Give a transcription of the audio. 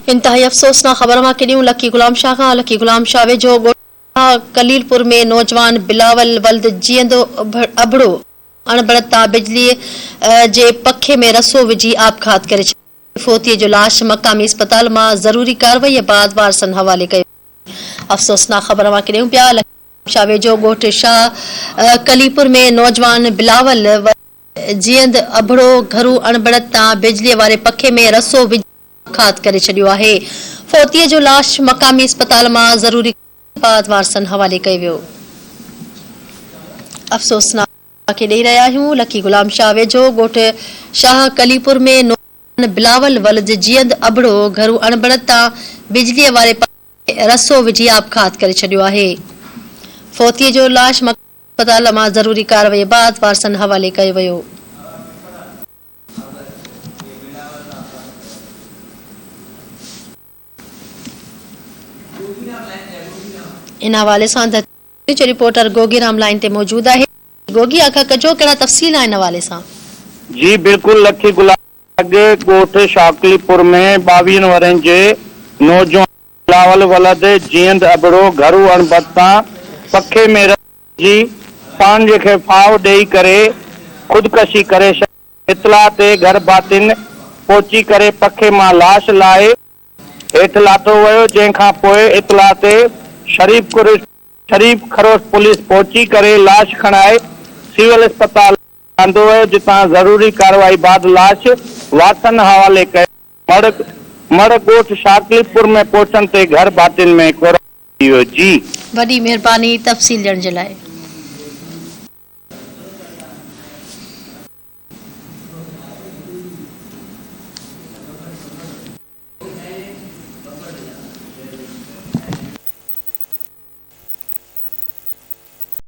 इंतहाई अफ़सोसनाक ख़बर मां केॾियूं लकी गुलाम शाह खां। लकी गुलाम शाह वेझो कलीलपुर में नौजवान बिलावल वल्द जीअंदो अबड़ो अणबड़त तां बिजली जे पखे में रसो विझी आपघात करे छॾियो। फोतीअ जो लाश मक़ामी अस्पताल मां ज़रूरी कार्रवाई बाद वारसनि हवाले कयो। अफ़सोसनाक ख़बर मां केॾियूं पिया शाह वेझो ॻोठ शाह कलीपुर में नौजवान बिलावल जीअंद अबड़ो घरू अणबड़त तां बिजली वारे पखे में रसो विझी आपघात करे छॾियो आहे। फोतीअ जो लाश मक़ामी अस्पताल मां ज़रूरी बाद वारसनि हवाले कयो वियो। अफ़सोसनाक खे ॾेई रहिया आहियूं। लकी गुलाम शाह वेझो ॻोठ शाह कलीपुर में नौजवान बिलावल वल्द जीअंद अबड़ो घरू अणबड़त तां बिजलीअ वारे पखे में रसो विझी आपघात करे छॾियो आहे। फोतीअ जो लाश अस्पताल मां ज़रूरी कार्रवाई बाद वारसनि हवाले कयो वियो। इन हवाले सां जो रिपोर्टर गोगीराम लाइन ते मौजूद है। गोगी आखा कजो कहिड़ा तफ़सील इन हवाले सां? जी बिल्कुल लखी गुलाम ॻोठ शाकलीपुर में 22 वरनि जे नौजवान बिलावल वलद जीअंद अबड़ो घरू अणबड़त तां पखे में जी पान खे फाव ॾेई करे खुदकशी करे इतला ते घर बातिन पहुची करे पखे मां लाश लाहे हेठि लाथो वियो। जंहिंखां पोइ इतला ते शरीफ खरोस पुलिस पहुची करे लाश खणाए सिविल अस्पताल आंदो वियो, जितां ज़रूरी कार्रवाई बाद लाश वारसनि हवाले कयो। मड़ ॻोठ शाकलीपुर में पहुचण ते घर बातिन में कोरायो। जी वॾी महिरबानी तफ़सील ॾियण जे लाइ।